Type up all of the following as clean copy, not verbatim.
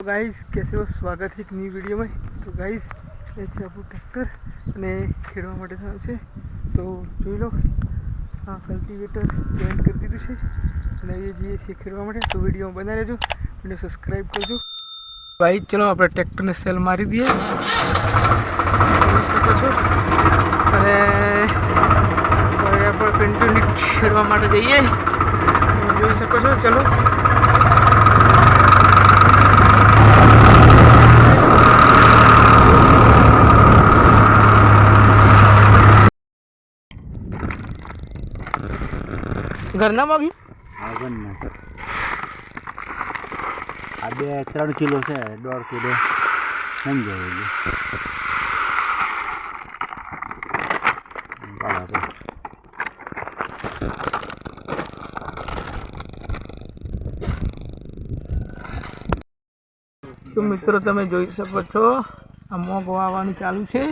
तो गाइस कैसे हो, स्वागत है एक नई वीडियो में। तो गाइस ये છે આપણું ટ્રેક્ટર અને ખેડવા માટે થયું છે। તો જોઈ લો, આ કલ્ટિવેટર જોઈન્ટ કરી દીધું છે અને એ જઈએ છીએ ખેડવા માટે। તો વિડીયો બના રહેજો, વિડીયો સબસ્ક્રાઈબ કરજો। ગાइस ચલો આપણે ટ્રેક્ટરને સેલ મારી દઈએ, જોઈ શકો છો। અને હવે આપણે કન્ટિન્યુ ખેડવા માટે જઈએ, જોઈ શકો છો। ચલો ઘરના માગી આગળના આ 2-3 કિલો છે, 1.5 કિલો સમજાય બરાબર। તો મિત્રો તમે જોઈ શકો છો, આ મોગ વાવવાનું ચાલુ છે।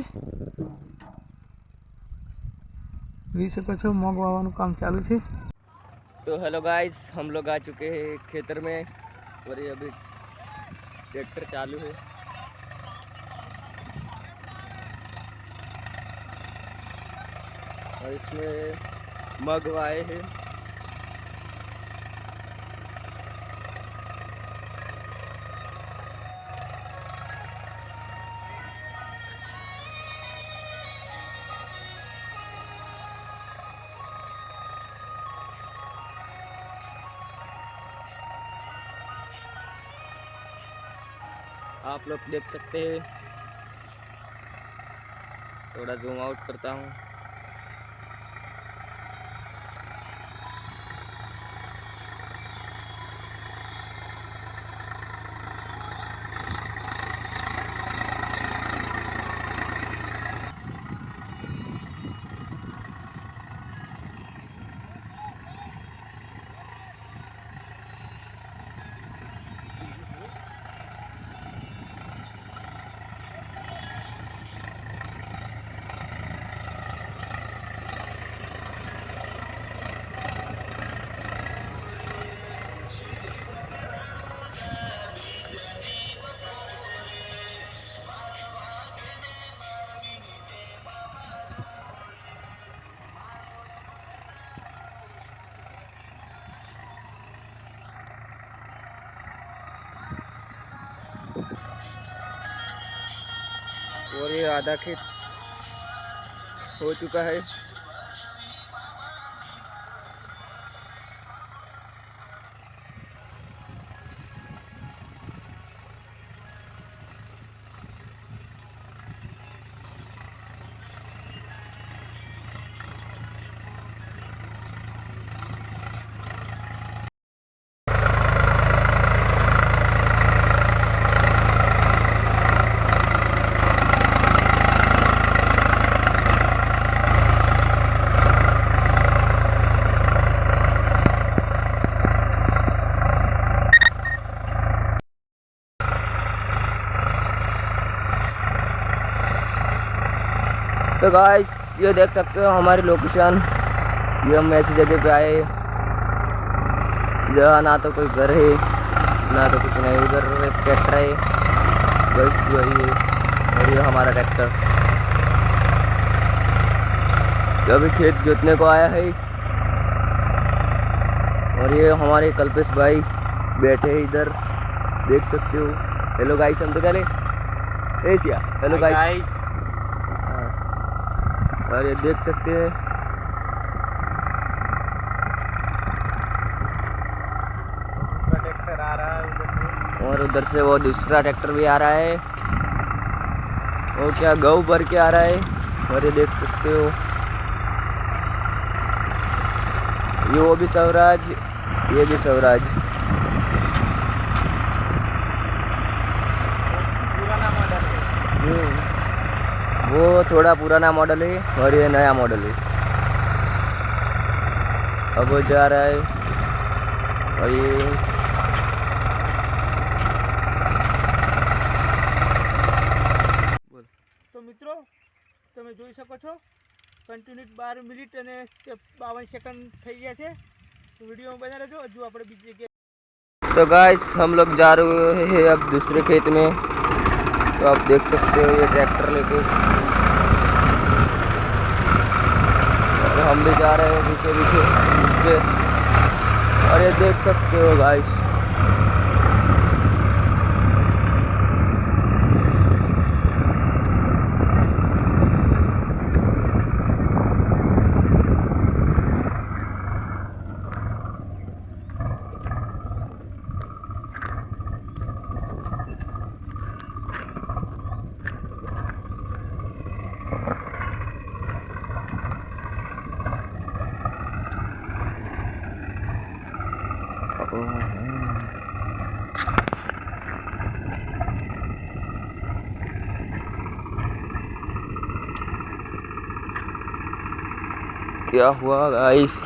જોઈ શકો છો મોગ વાવવાનું કામ ચાલુ છે। तो हेलो गाइस, हम लोग आ चुके हैं खेतर में और ये अभी ट्रैक्टर चालू है। और इसमें मग वाए हैं। आप लोग देख सकते हैं, थोड़ा जूम आउट करता हूँ। और ये आधा खेत हो चुका है। तो गाइस ये देख सकते हो हमारी लोकेशन। ये हम ऐसी जगह पे आए जहाँ ना तो कोई घर है ना तो कुछ नहीं। इधर एक ट्रैक्टर है, बस वही है। और ये हमारा ट्रैक्टर जो अभी खेत जोतने को आया है। और ये हमारे कल्पेश भाई बैठे हैं इधर, देख सकते हो। हेलो गाइस, हम तो चले एशिया। Hello guys. और ये देख सकते हैं दूसरा ट्रैक्टर आ रहा है उधर से, और उधर से वो दूसरा ट्रैक्टर भी आ रहा है। वो क्या गऊ भर के आ रहा है। और ये देख सकते हो, ये वो भी स्वराज, ये भी स्वराज। पुराना मॉडल है। वो थोड़ा पुराना मॉडल है और ये नया मॉडल है। अब वो जा रहा है। और ये तो मित्रों તમે જોઈ શકો છો, કન્ટિન્યુ 12 મિનિટ અને 52 સેકન્ડ થઈ ગયા છે। વિડીયો બના રહેજો, હજુ આપણે બીજી જગ્યાએ तो गाइस हम लोग जा रहे हैं अब दूसरे खेत में। तो आप देख सकते हो ये ट्रैक्टर लेके, तो हम भी जा रहे हैं पीछे पीछे इसके। और ये देख सकते हो गाइस, क्या हुआ गाइस?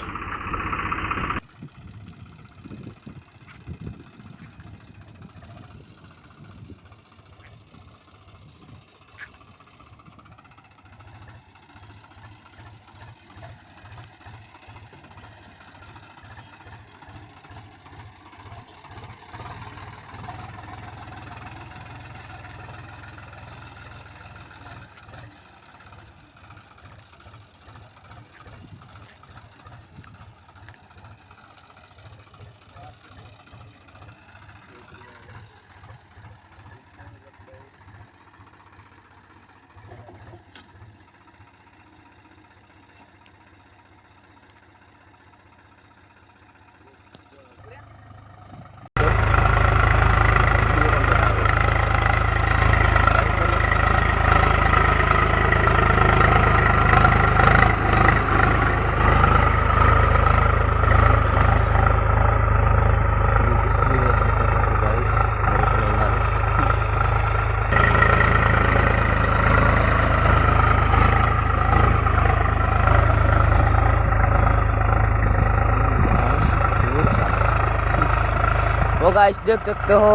वो गाइस देख सकते हो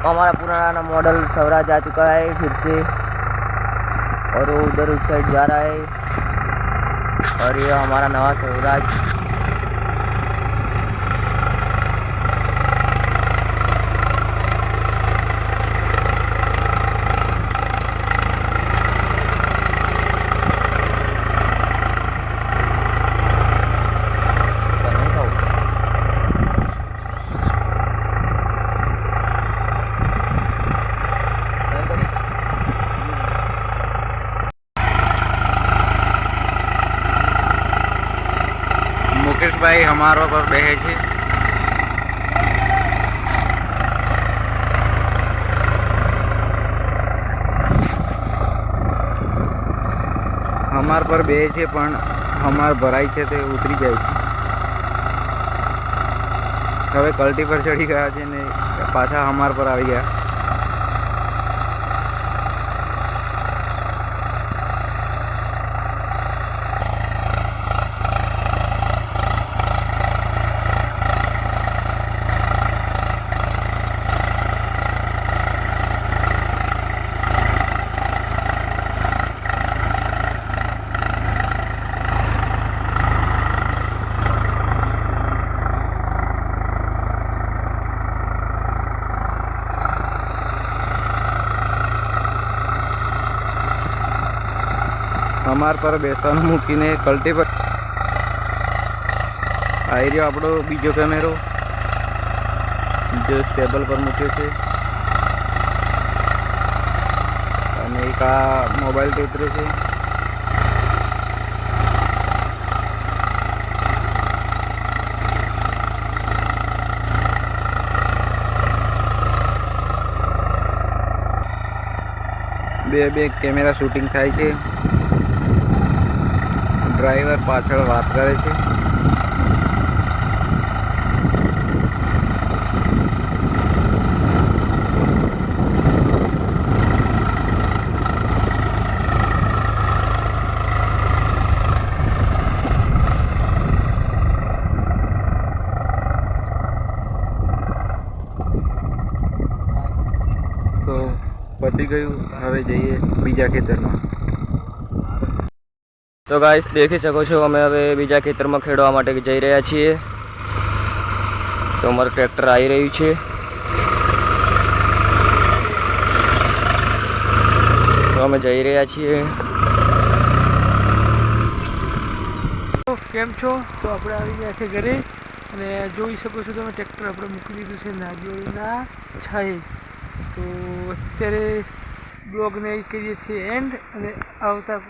हमारा पुराना मॉडल स्वराज आ चुका है फिर से, और वो उधर उस साइड जा रहा है। और ये हमारा नवा स्वराज। મુકેશભાઈ અમારો પર બેહે છે. અમાર પર બેહે છે પણ અમાર ભરાય છે તે ઉતરી જાય છે. હવે કલ્ટી પર ચડી ગયા છે ને પાછા અમાર પર આવી ગયા. અમાર પર બેસવાનું મૂકીને કલ્ટી પર આવી રહ્યો આપણો બીજો કેમેરો, જો સ્ટેબલ પર મૂક્યો છે, અને એક આ મોબાઈલ ઉતરે છે. બે કેમેરા શૂટિંગ થાય છે. ડ્રાઈવર પાછળ વાત કરે છે. તો પતી ગયું, હવે જઈએ બીજા ખેતરમાં. તો ગાઈસ દેખી શકો છો અમે હવે બીજા ખેતરમાં ખેડવા માટે જઈ રહ્યા છીએ. તો અમારું ટ્રેક્ટર આવી રહ્યું છે. તો અમે જઈ રહ્યા છીએ. તો કેમ છો? તો આપણે આવી ગયા છે ઘરે અને જોઈ શકો છો તમે ટ્રેક્ટર આપણે મૂકી દીધું છે નાગિયોળીના છાંયે. તો અત્યારે બ્લોગને કરીએ છીએ એન્ડ અને આવતા